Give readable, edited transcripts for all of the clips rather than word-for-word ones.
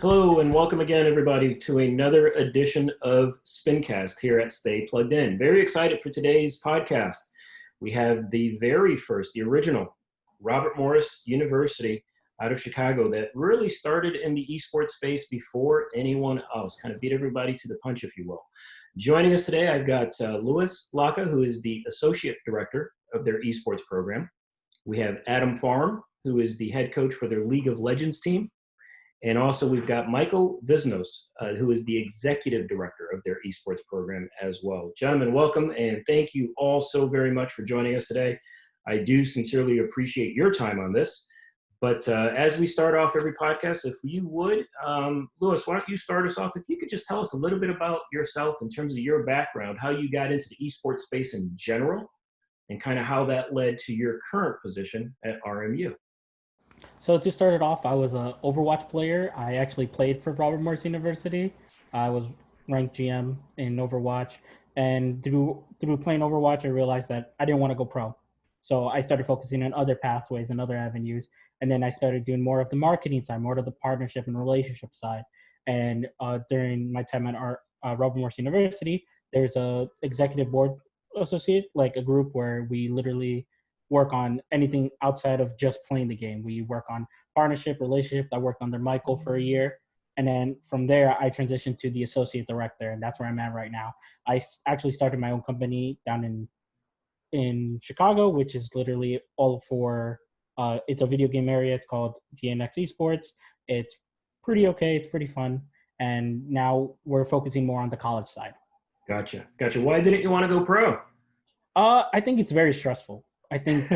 Hello and welcome again, everybody, to another edition of Spincast here at Stay Plugged In. Very excited for today's podcast. We have the very first, the original Robert Morris University out of Chicago that really started in the esports space before anyone else, kind of beat everybody to the punch, if you will. Joining us today, I've got LACA, who is the Associate Director of their esports program. We have Adam Farm, who is the head coach for their League of Legends team. And also we've got Michael WISNIOS, who is the executive director of their esports program as well. Gentlemen, welcome, and thank you all so very much for joining us today. I do sincerely appreciate your time on this. But as we start off every podcast, if you would, Lewis, why don't you start us off? If you could just tell us a little bit about yourself in terms of your background, how you got into the esports space in general, and kind of how that led to your current position at RMU. So to start it off, I was an Overwatch player. I actually played for Robert Morris University. I was ranked GM in Overwatch. And through playing Overwatch, I realized that I didn't want to go pro. So I started focusing on other pathways and other avenues. And then I started doing more of the marketing side, more of the partnership and relationship side. And during my time at Robert Morris University, there's a executive board associate, like a group where we literally work on anything outside of just playing the game. We work on partnership, relationship. I worked under Michael for a year. And then from there, I transitioned to the associate director, and that's where I'm at right now. I actually started my own company down in Chicago, which is literally all for, it's a video game area. It's called GNX Esports. It's pretty okay. It's pretty fun. And now we're focusing more on the college side. Gotcha. Why didn't you want to go pro? I think it's very stressful. I think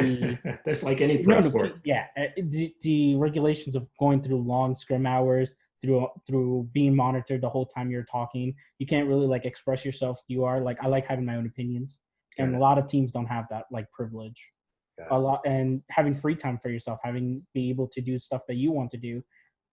that's like any pro sport. Yeah, the regulations of going through long scrim hours, through being monitored the whole time you're talking, you can't really like express yourself. I like having my own opinions, and a lot of teams don't have that like privilege. And having free time for yourself, be able to do stuff that you want to do,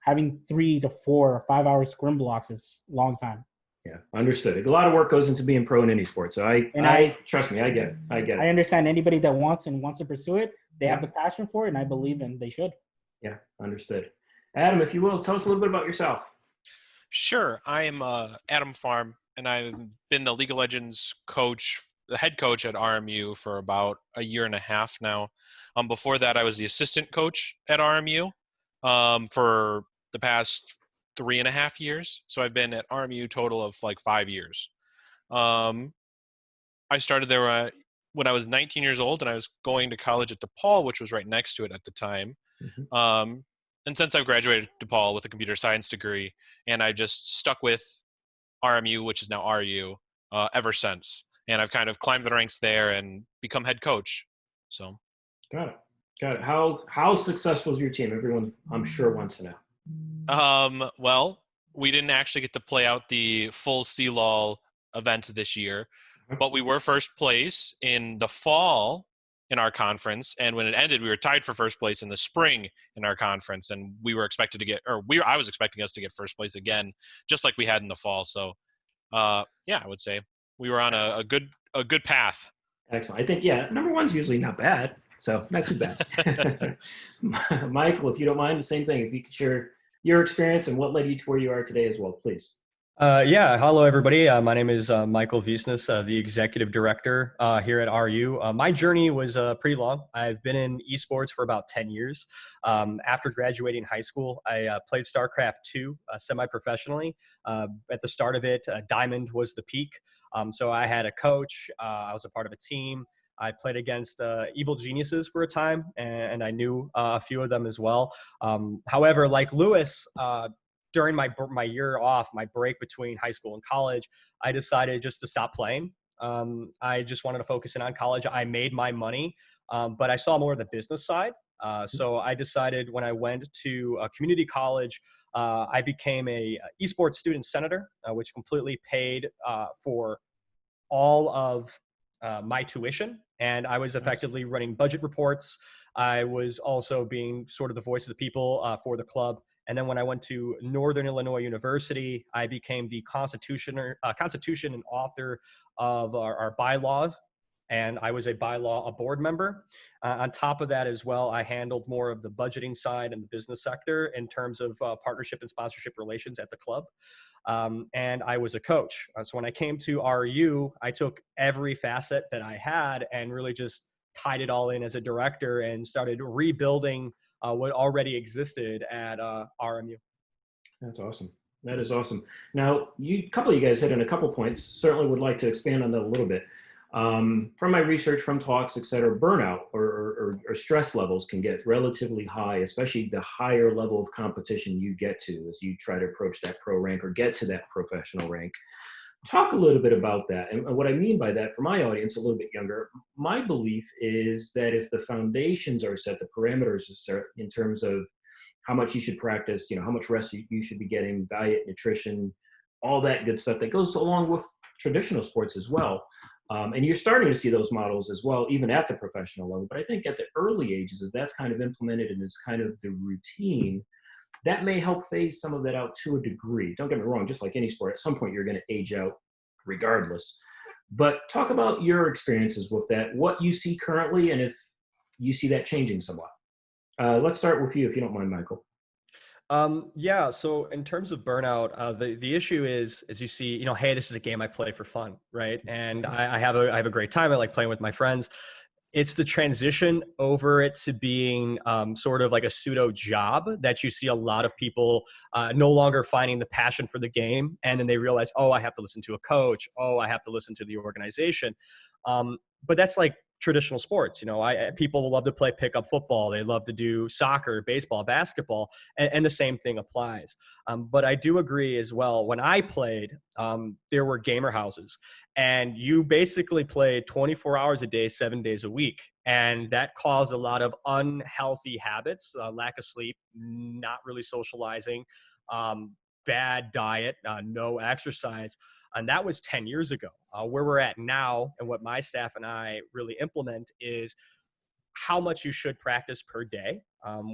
having 3 to 4 or 5 hour scrim blocks is a long time. Yeah, understood. A lot of work goes into being pro in any sport. So I trust me, I get it. I understand anybody that wants to pursue it. They have the passion for it, and I believe they should. Yeah, understood. Adam, if you will, tell us a little bit about yourself. Sure. I am Adam Farm, and I've been the League of Legends coach, the head coach at RMU for about a year and a half now. Before that, I was the assistant coach at RMU for the past 3.5 years. So I've been at RMU total of like 5 years. I started there when I was 19 years old, and I was going to college at DePaul, which was right next to it at the time. Mm-hmm. And since I've graduated DePaul with a computer science degree, and I just stuck with RMU, which is now RU, ever since. And I've kind of climbed the ranks there and become head coach. So, got it. How successful is your team? Everyone, I'm sure, wants to know. Well, we didn't actually get to play out the full CLOL event this year, but we were first place in the fall in our conference. And when it ended, we were tied for first place in the spring in our conference. And we were expected to I was expecting us to get first place again, just like we had in the fall. So, I would say we were on a good path. Excellent. I think, number one's usually not bad. So not too bad. Michael, if you don't mind, the same thing. If you could share your experience and what led you to where you are today as well, please. Hello, everybody. My name is Michael WISNIOS, the executive director here at RU. My journey was pretty long. I've been in esports for about 10 years. After graduating high school, I played StarCraft 2 semi-professionally. At the start of it, Diamond was the peak. So I had a coach. I was a part of a team. I played against evil geniuses for a time, and I knew a few of them as well. However, like Lewis, during my year off, my break between high school and college, I decided just to stop playing. I just wanted to focus in on college. I made my money, but I saw more of the business side. So I decided when I went to a community college, I became a esports student senator, which completely paid for all of my tuition. And I was effectively running budget reports. I was also being sort of the voice of the people for the club. And then when I went to Northern Illinois University, I became the constitution and author of our bylaws and I was a board member. On top of that as well, I handled more of the budgeting side and the business sector in terms of partnership and sponsorship relations at the club. And I was a coach. So when I came to RU, I took every facet that I had and really just tied it all in as a director and started rebuilding what already existed at RMU. That's awesome. That is awesome. Now, a couple of you guys hit on a couple points. Certainly would like to expand on that a little bit. From my research, from talks, et cetera, burnout or stress levels can get relatively high, especially the higher level of competition you get to as you try to approach that pro rank or get to that professional rank. Talk a little bit about that. And what I mean by that, for my audience, a little bit younger, my belief is that if the foundations are set, the parameters are set in terms of how much you should practice, how much rest you should be getting, diet, nutrition, all that good stuff that goes along with traditional sports as well. And you're starting to see those models as well, even at the professional level. But I think at the early ages, if that's kind of implemented and is kind of the routine, that may help phase some of that out to a degree. Don't get me wrong, just like any sport, at some point you're going to age out regardless. But talk about your experiences with that, what you see currently, and if you see that changing somewhat. Let's start with you, if you don't mind, Michael. Yeah. So in terms of burnout, the issue is, as you see, hey, this is a game I play for fun, right? And I have a great time. I like playing with my friends. It's the transition over it to being sort of like a pseudo job that you see a lot of people no longer finding the passion for the game. And then they realize, oh, I have to listen to a coach. Oh, I have to listen to the organization. But that's like traditional sports. People love to play pickup football. They love to do soccer, baseball, basketball, and the same thing applies. But I do agree as well. When I played, there were gamer houses, and you basically played 24 hours a day, 7 days a week. And that caused a lot of unhealthy habits, lack of sleep, not really socializing, bad diet, no exercise. And that was 10 years ago. Where we're at now, and what my staff and I really implement, is how much you should practice per day,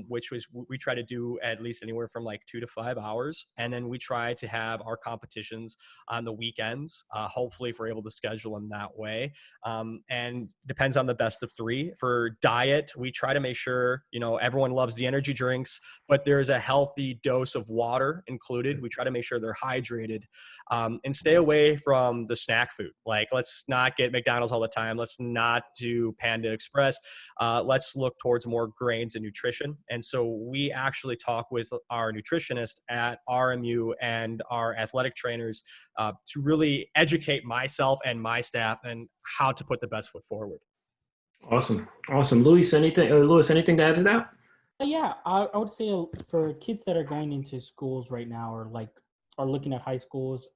which was we try to do at least anywhere from like 2 to 5 hours. And then we try to have our competitions on the weekends. Hopefully, if we're able to schedule them that way. And depends on the best of three. For diet, we try to make sure, everyone loves the energy drinks, but there's a healthy dose of water included. We try to make sure they're hydrated, and stay away from the snack food. Like, let's not get McDonald's all the time. Let's not do Panda Express. Let's look towards more grains and nutrition. And so we actually talk with our nutritionist at RMU and our athletic trainers to really educate myself and my staff and how to put the best foot forward. Awesome. Luis, anything to add to that? Yeah, I would say for kids that are going into schools right now or are looking at high schools,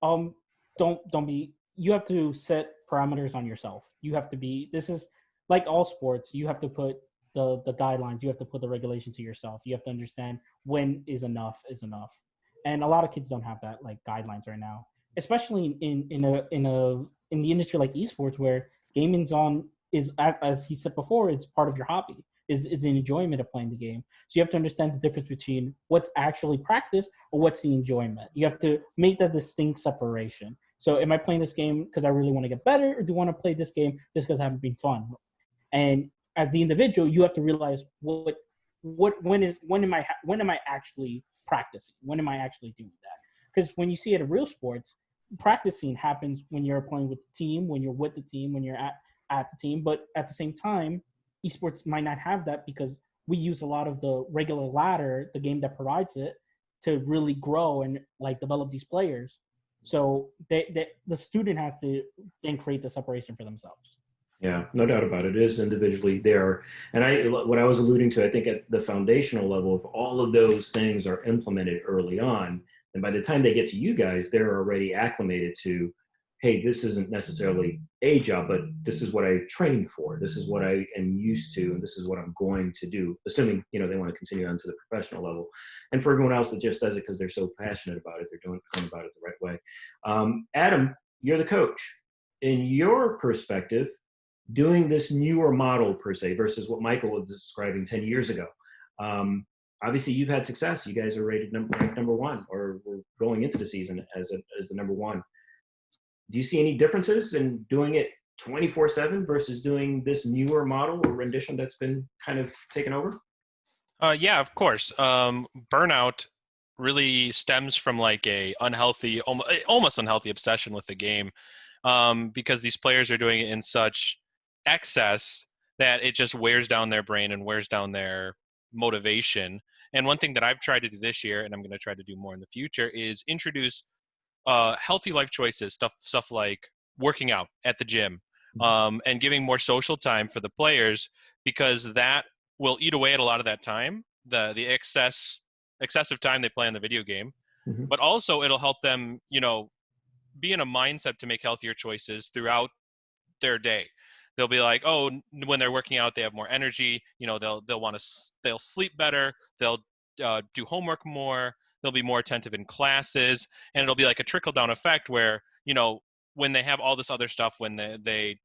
don't be. You have to set parameters on yourself. You have to be. This is like all sports. You have to put the guidelines. You have to put the regulation to yourself. You have to understand when is enough, and a lot of kids don't have that guidelines right now, especially in the industry like esports, where gaming's is, as he said before, it's part of your hobby. Is the enjoyment of playing the game. So you have to understand the difference between what's actually practice or what's the enjoyment. You have to make that distinct separation. So am I playing this game because I really want to get better, or do I want to play this game just because I haven't been fun? And as the individual, you have to realize when am I actually practicing? When am I actually doing that? Because when you see it in real sports, practicing happens when you're playing with the team, when you're with the team, when you're at the team. But at the same time, esports might not have that because we use a lot of the regular ladder, the game that provides it, to really grow and develop these players. So the student has to then create the separation for themselves. Yeah, no doubt about it. It is individually there. And what I was alluding to, I think at the foundational level, if all of those things are implemented early on, and by the time they get to you guys, they're already acclimated to, hey, this isn't necessarily a job, but this is what I trained for. This is what I am used to, and this is what I'm going to do, assuming, they want to continue on to the professional level. And for everyone else that just does it because they're so passionate about it, they're going about it the right way. Adam, you're the coach. In your perspective, doing this newer model per se versus what Michael was describing 10 years ago, obviously you've had success. You guys are rated number one, or we're going into the season as the number one. Do you see any differences in doing it 24/7 versus doing this newer model or rendition that's been kind of taken over? Yeah, of course. Burnout really stems from like a unhealthy, almost unhealthy obsession with the game, because these players are doing it in such excess that it just wears down their brain and wears down their motivation. And one thing that I've tried to do this year, and I'm going to try to do more in the future, is introduce healthy life choices, stuff like working out at the gym, and giving more social time for the players, because that will eat away at a lot of that time, the excessive time they play on the video game. Mm-hmm. But also it'll help them, be in a mindset to make healthier choices throughout their day. They'll be like, oh, when they're working out, they have more energy. They'll sleep better. They'll do homework more. They'll be more attentive in classes, and it'll be like a trickle down effect where, when they have all this other stuff, when they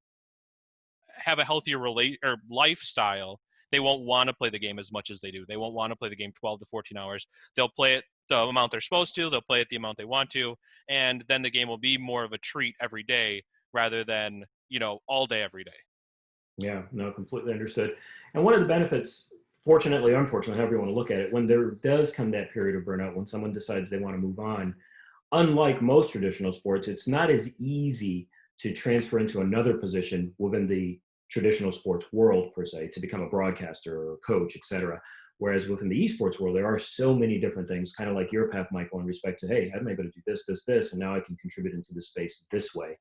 have a healthier lifestyle, they won't want to play the game as much as they do. They won't want to play the game 12 to 14 hours. They'll play it the amount they're supposed to. They'll play it the amount they want to. And then the game will be more of a treat every day rather than, all day, every day. Yeah, no, completely understood. And one of the benefits, fortunately, unfortunately, however you want to look at it, when there does come that period of burnout, when someone decides they want to move on, unlike most traditional sports, it's not as easy to transfer into another position within the traditional sports world, per se, to become a broadcaster or a coach, et cetera. Whereas within the esports world, there are so many different things, kind of like your path, Michael, in respect to, hey, I'm able to do this, and now I can contribute into this space this way,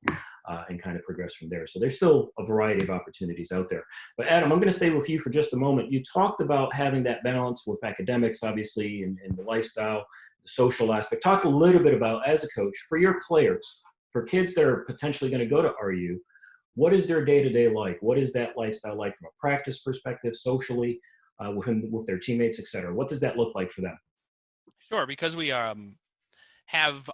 and kind of progress from there. So there's still a variety of opportunities out there. But Adam, I'm going to stay with you for just a moment. You talked about having that balance with academics, obviously, and the lifestyle, the social aspect. Talk a little bit about, as a coach, for your players, for kids that are potentially going to go to RU, what is their day-to-day like? What is that lifestyle like from a practice perspective, socially, with their teammates, et cetera? What does that look like for them? Sure, because we have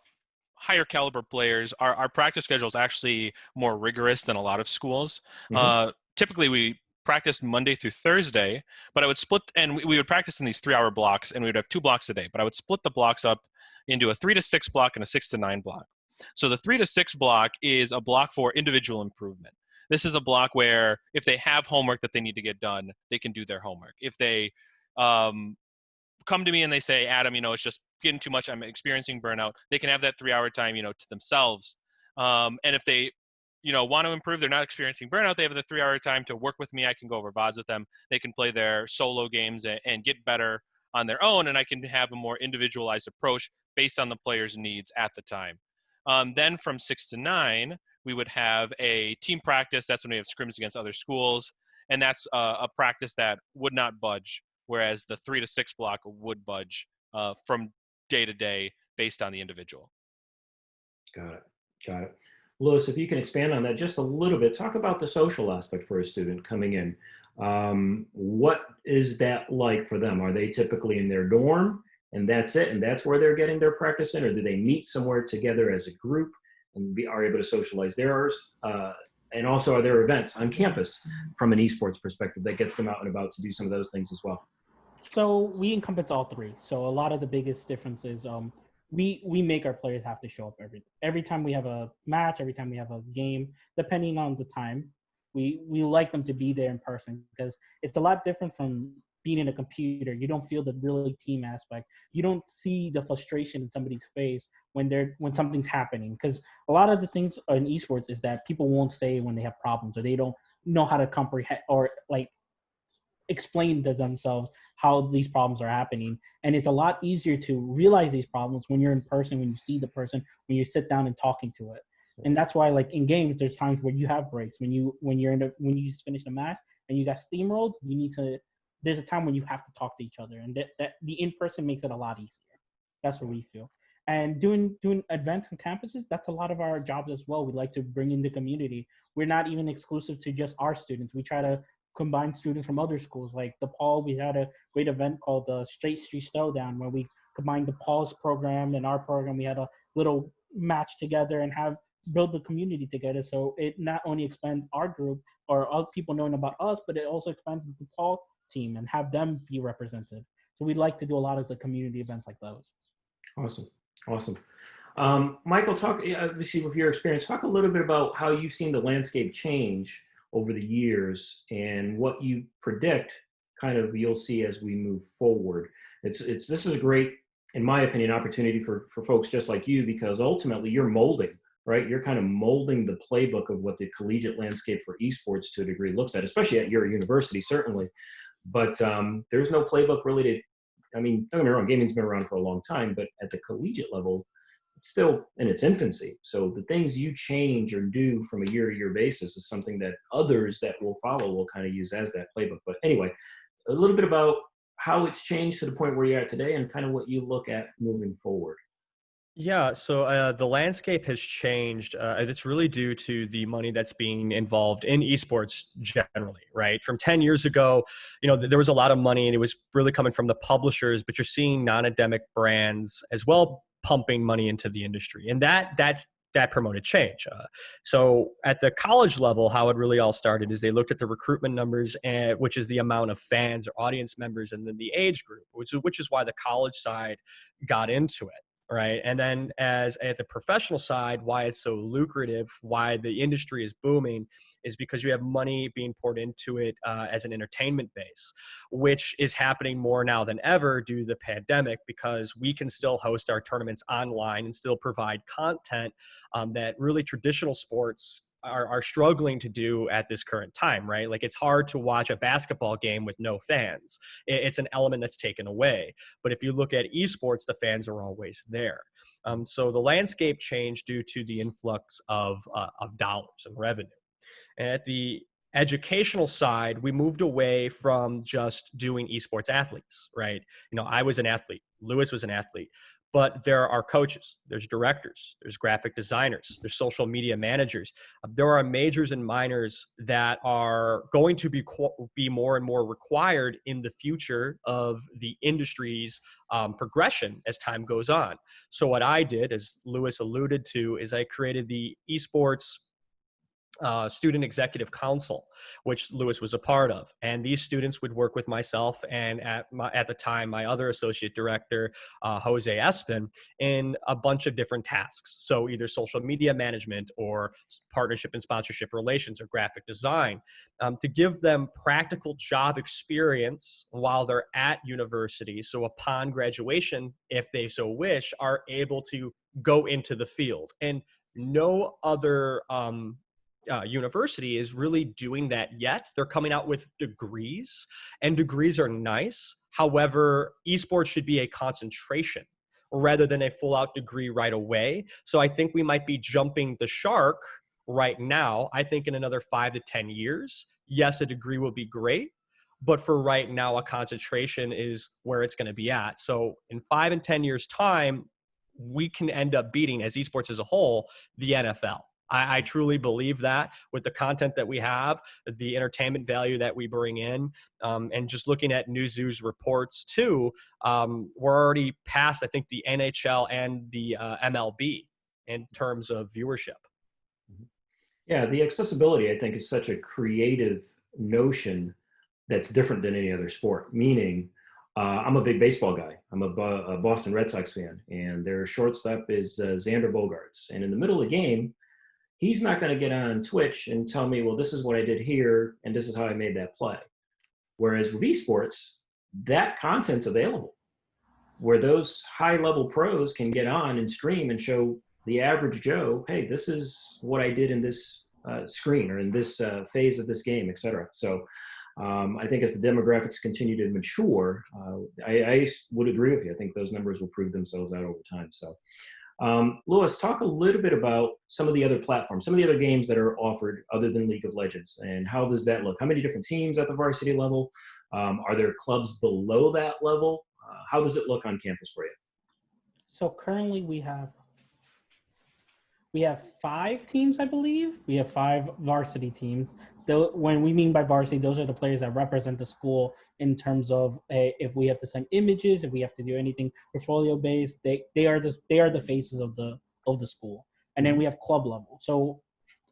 higher caliber players, our practice schedule is actually more rigorous than a lot of schools. Mm-hmm. Typically, we practiced Monday through Thursday, but I would split, and we would practice in these 3-hour blocks, and we would have 2 blocks a day, but I would split the blocks up into a 3 to 6 block and a 6 to 9 block. So the 3 to 6 block is a block for individual improvement. This is a block where if they have homework that they need to get done, they can do their homework. If they come to me and they say, Adam, it's just getting too much, I'm experiencing burnout, they can have that 3-hour time, to themselves. And if they, want to improve, they're not experiencing burnout, they have the 3-hour time to work with me. I can go over VODs with them. They can play their solo games and get better on their own. And I can have a more individualized approach based on the player's needs at the time. Then from 6 to 9, we would have a team practice. That's when we have scrims against other schools. And that's a practice that would not budge, whereas the 3 to 6 block would budge from day to day based on the individual. Got it. Louis, if you can expand on that just a little bit, talk about the social aspect for a student coming in. What is that like for them? Are they typically in their dorm and that's it, and that's where they're getting their practice in, or do they meet somewhere together as a group and are able to socialize theirs? And also, are there events on campus from an esports perspective that gets them out and about to do some of those things as well? So we encompass all three. So a lot of the biggest differences, we make our players have to show up every time we have a match, every time we have a game, depending on the time. We like them to be there in person because it's a lot different from being in a computer. You don't feel the really team aspect. You don't see the frustration in somebody's face when something's happening. Because a lot of the things in esports is that people won't say when they have problems, or they don't know how to comprehend or like explain to themselves how these problems are happening. And it's a lot easier to realize these problems when you're in person, when you see the person, when you sit down and talking to it. And that's why, like in games, there's times where you have breaks when you just finish the match and you got steamrolled. There's a time when you have to talk to each other, and that the in person makes it a lot easier. That's what we feel. And doing events on campuses, that's a lot of our jobs as well. We like to bring in the community. We're not even exclusive to just our students. We try to combine students from other schools. Like DePaul, we had a great event called the Straight Street Showdown, where we combined DePaul's program and our program. We had a little match together and build the community together. So it not only expands our group or other people knowing about us, but it also expands the DePaul team and have them be represented. So we like to do a lot of the community events like those. Awesome. Michael, talk, obviously with your experience, talk a little bit about how you've seen the landscape change over the years and what you predict kind of you'll see as we move forward. This is a great, in my opinion, opportunity for folks just like you, because ultimately you're molding, right? You're kind of molding the playbook of what the collegiate landscape for esports to a degree looks at, especially at your university, certainly. But there's no playbook really to, I mean, don't get me wrong, gaming's been around for a long time, but at the collegiate level, it's still in its infancy. So the things you change or do from a year-to-year basis is something that others that will follow will kind of use as that playbook. But anyway, a little bit about how it's changed to the point where you're at today and kind of what you look at moving forward. Yeah, so the landscape has changed. And it's really due to the money that's being involved in esports generally, right? From 10 years ago, there was a lot of money and it was really coming from the publishers, but you're seeing non-endemic brands as well pumping money into the industry. And that promoted change. So at the college level, how it really all started is they looked at the recruitment numbers, which is the amount of fans or audience members, and then the age group, which is why the college side got into it. Right. And then as at the professional side, why it's so lucrative, why the industry is booming is because you have money being poured into it as an entertainment base, which is happening more now than ever due to the pandemic, because we can still host our tournaments online and still provide content that really traditional sports are struggling to do at this current time, right? Like it's hard to watch a basketball game with no fans. It's an element that's taken away. But if you look at esports, the fans are always there. So the landscape changed due to the influx of dollars and revenue. And at the educational side, we moved away from just doing esports athletes, right? I was an athlete. Lewis was an athlete. But there are coaches, there's directors, there's graphic designers, there's social media managers. There are majors and minors that are going to be more and more required in the future of the industry's progression as time goes on. So what I did, as Lewis alluded to, is I created the Esports Student Executive Council, which Lewis was a part of. And these students would work with myself and at the time, my other associate director, Jose Espin, in a bunch of different tasks. So either social media management or partnership and sponsorship relations or graphic design, to give them practical job experience while they're at university. So upon graduation, if they so wish, are able to go into the field. And no other university is really doing that yet. They're coming out with degrees, and degrees are nice. However, esports should be a concentration rather than a full-out degree right away. So I think we might be jumping the shark right now. I think in another 5 to 10 years, yes, a degree will be great. But for right now, a concentration is where it's going to be at. So in 5 and 10 years' time, we can end up beating, as esports as a whole, the NFL. I truly believe that with the content that we have, the entertainment value that we bring in, and just looking at Newzoo's reports too, we're already past, I think, the NHL and the MLB in terms of viewership. Yeah, the accessibility, I think, is such a creative notion that's different than any other sport, meaning I'm a big baseball guy. I'm a Boston Red Sox fan, and their shortstop is Xander Bogaerts. And in the middle of the game, he's not going to get on Twitch and tell me, well, this is what I did here, and this is how I made that play. Whereas with esports, that content's available, where those high-level pros can get on and stream and show the average Joe, hey, this is what I did in this screen or in this phase of this game, et cetera. So I think as the demographics continue to mature, I would agree with you. I think those numbers will prove themselves out over time. So. Lewis, talk a little bit about some of the other platforms, some of the other games that are offered other than League of Legends, and how does that look? How many different teams at the varsity level? Are there clubs below that level? How does it look on campus for you? So currently we have 5 teams, I believe. We have 5 varsity teams. Though, when we mean by varsity, those are the players that represent the school in terms of if we have to send images, if we have to do anything portfolio based, they are the faces of the school. And then we have club level. So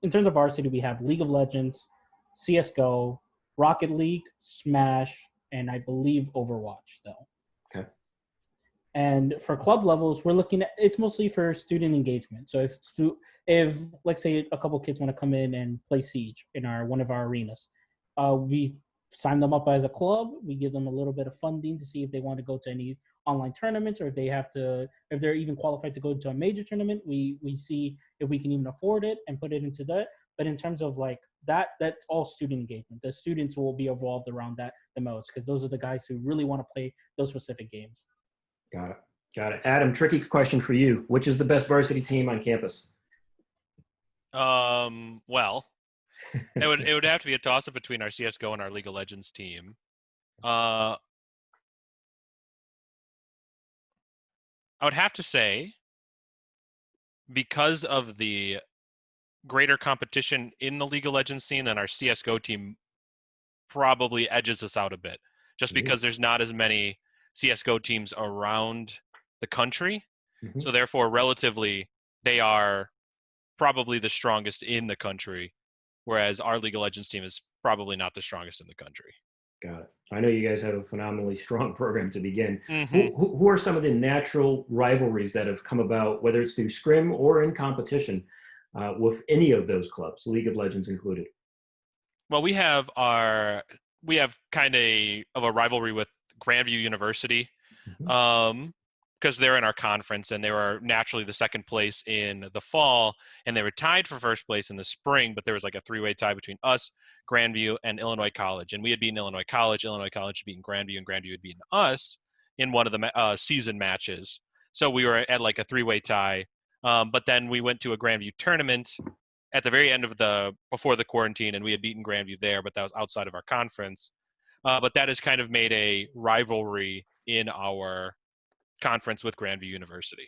in terms of varsity, we have League of Legends, CS:GO, Rocket League, Smash, and I believe Overwatch. Though. Okay. And for club levels, we're looking at it's mostly for student engagement. So if let's say a couple kids want to come in and play Siege in one of our arenas, we sign them up as a club. We give them a little bit of funding to see if they want to go to any online tournaments, or if they're even qualified to go to a major tournament. We see if we can even afford it and put it into that. But in terms of like that's all student engagement. The students will be evolved around that the most, because those are the guys who really want to play those specific games. Got it. Got it. Adam, tricky question for you. Which is the best varsity team on campus? Well, it would have to be a toss-up between our CS:GO and our League of Legends team. I would have to say, because of the greater competition in the League of Legends scene, than our CS:GO team probably edges us out a bit, just because there's not as many CS:GO teams around the country. Mm-hmm. So therefore, relatively, they are probably the strongest in the country, whereas our League of Legends team is probably not the strongest in the country. Got it. I know you guys have a phenomenally strong program to begin. Mm-hmm. Who are some of the natural rivalries that have come about, whether it's through scrim or in competition, with any of those clubs, League of Legends included? Well, we have kind of a rivalry with Grandview University, because they're in our conference and they were naturally the second place in the fall, and they were tied for first place in the spring, but there was like a three-way tie between us, Grandview, and Illinois College, and we had beaten Illinois College had beaten Grandview, and Grandview had beaten us in one of the season matches. So we were at like a three-way tie, but then we went to a Grandview tournament at the very end of before the quarantine, and we had beaten Grandview there, but that was outside of our conference. But that has kind of made a rivalry in our conference with Grandview University.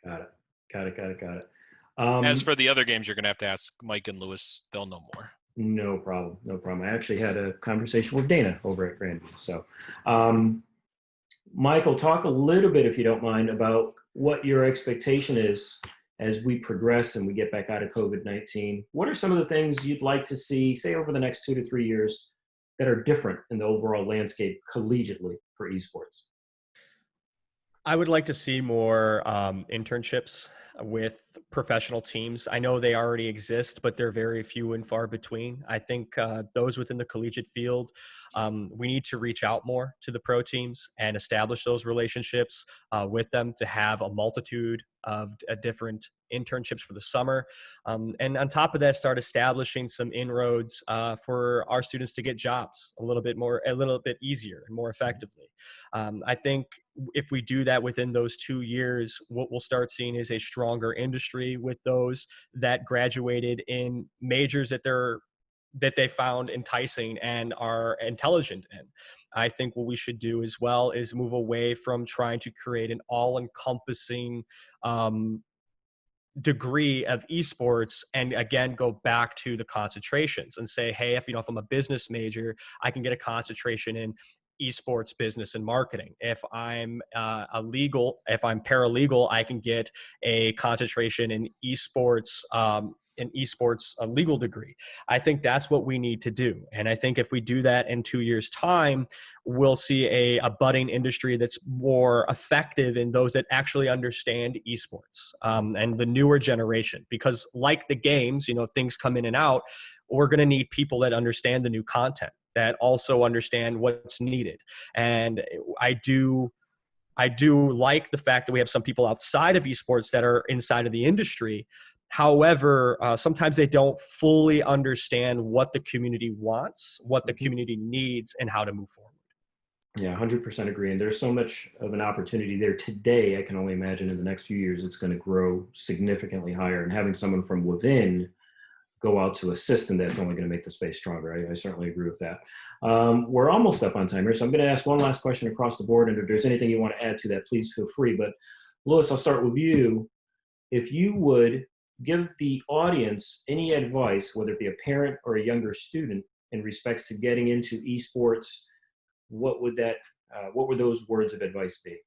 Got it. As for the other games, you're going to have to ask Mike and Lewis. They'll know more. No problem. I actually had a conversation with Dana over at Grandview. So, Michael, talk a little bit, if you don't mind, about what your expectation is as we progress and we get back out of COVID-19. What are some of the things you'd like to see, say, over the next 2 to 3 years that are different in the overall landscape collegiately for esports? I would like to see more internships with professional teams. I know they already exist, but they're very few and far between. I think those within the collegiate field, we need to reach out more to the pro teams and establish those relationships with them, to have a multitude of different internships for the summer. And on top of that, start establishing some inroads for our students to get jobs a little bit easier and more effectively. I think if we do that within those 2 years, what we'll start seeing is a stronger industry with those that graduated in majors that they found enticing and are intelligent in. I think what we should do as well is move away from trying to create an all-encompassing degree of esports, and again go back to the concentrations and say, hey, if I'm a business major, I can get a concentration in esports business and marketing. If I'm paralegal, I can get a concentration in esports, a legal degree. I think that's what we need to do. And I think if we do that in 2 years' time, we'll see a budding industry that's more effective in those that actually understand esports, and the newer generation. Because like the games, things come in and out. We're going to need people that understand the new content, that also understand what's needed. And I do like the fact that we have some people outside of esports that are inside of the industry. However, sometimes they don't fully understand what the community wants, what the community needs, and how to move forward. Yeah, 100% agree. And there's so much of an opportunity there today. I can only imagine in the next few years, it's going to grow significantly higher. And having someone from within go out to assist in that's only going to make the space stronger. I certainly agree with that. We're almost up on time here, so I'm going to ask one last question across the board. And if there's anything you want to add to that, please feel free. But Lewis, I'll start with you. If you would give the audience any advice, whether it be a parent or a younger student, in respects to getting into esports, what would those words of advice be?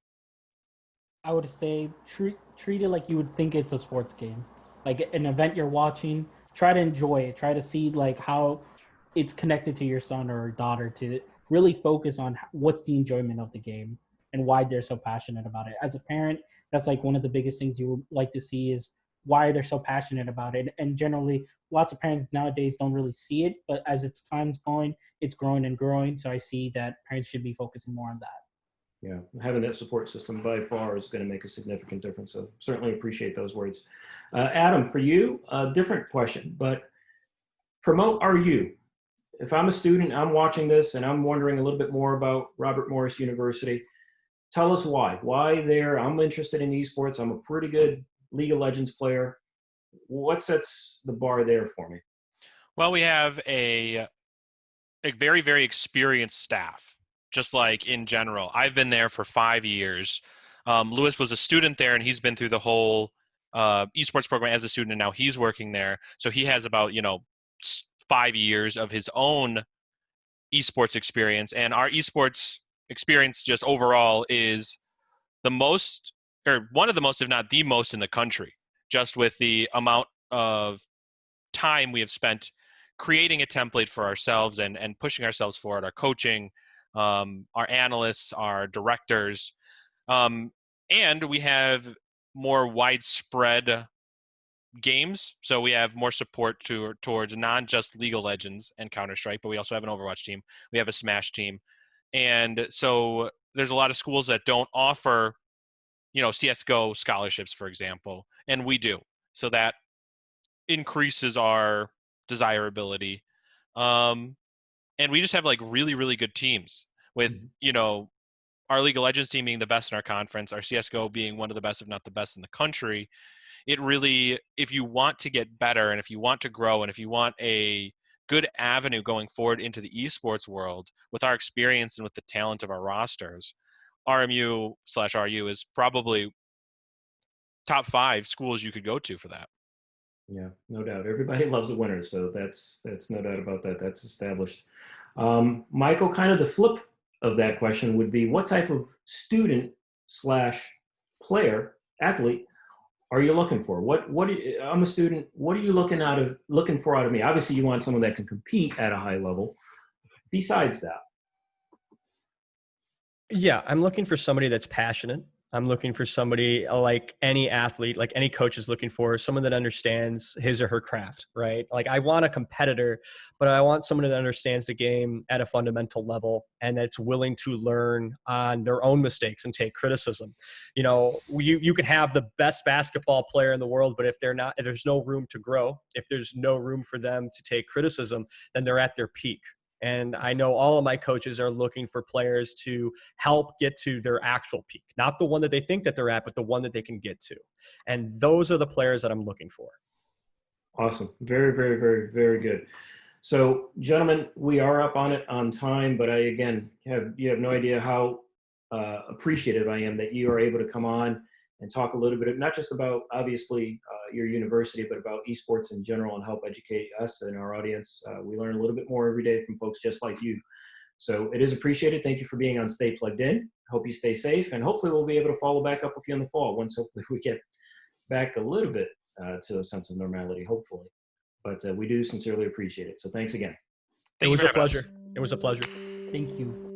I would say treat it like you would think it's a sports game, like an event you're watching. Try to enjoy it. Try to see like how it's connected to your son or daughter, to really focus on what's the enjoyment of the game. and why they're so passionate about it. As a parent, that's like one of the biggest things you would like to see is why they're so passionate about it. And generally, lots of parents nowadays don't really see it, but as its time's going, it's growing and growing. So I see that parents should be focusing more on that. Yeah, having that support system by far is going to make a significant difference. So certainly appreciate those words. Adam, for you, a different question, but promote RU. If I'm a student, I'm watching this and I'm wondering a little bit more about Robert Morris University, tell us why. Why there? I'm interested in esports. I'm a pretty good League of Legends player. What sets the bar there for me? Well, we have a very, very experienced staff, just like in general. I've been there for 5 years. Lewis was a student there, and he's been through the whole esports program as a student, and now he's working there. So he has about, 5 years of his own esports experience. And our esports experience just overall is the most, or one of the most, if not the most in the country, just with the amount of time we have spent creating a template for ourselves and pushing ourselves forward, our coaching, our analysts, our directors, and we have more widespread games. So we have more support towards not just League of Legends and Counter-Strike, but we also have an Overwatch team. We have a Smash team. And so there's a lot of schools that don't offer, CSGO scholarships, for example, and we do. So that increases our desirability. And we just have like really, really good teams with, our League of Legends team being the best in our conference, our CSGO being one of the best, if not the best in the country. It really, if you want to get better and if you want to grow and if you want a good avenue going forward into the esports world with our experience and with the talent of our rosters, RMU/RU is probably top 5 schools you could go to for that. Yeah, no doubt. Everybody loves a winner, so that's no doubt about that. That's established. Michael, kind of the flip of that question would be, what type of student/player, athlete, are you looking for? I'm a student. What are you looking for out of me? Obviously, you want someone that can compete at a high level. Besides that, Yeah, I'm looking for somebody that's passionate. I'm looking for somebody like any athlete, like any coach is looking for, someone that understands his or her craft, right? Like I want a competitor, but I want someone that understands the game at a fundamental level and that's willing to learn on their own mistakes and take criticism. You can have the best basketball player in the world, but if there's no room to grow, if there's no room for them to take criticism, then they're at their peak. And I know all of my coaches are looking for players to help get to their actual peak, not the one that they think that they're at, but the one that they can get to. And those are the players that I'm looking for. Awesome. Very, very, very, very good. So, gentlemen, we are up on it on time, but you have no idea how appreciative I am that you are able to come on and talk a little bit, not just about, obviously, your university, but about esports in general and help educate us and our audience. We learn a little bit more every day from folks just like you. So it is appreciated. Thank you for being on Stay Plugged In. Hope you stay safe, and hopefully we'll be able to follow back up with you in the fall once hopefully we get back a little bit to a sense of normality, hopefully. But we do sincerely appreciate it. So thanks again. It was a pleasure. It was a pleasure. Thank you.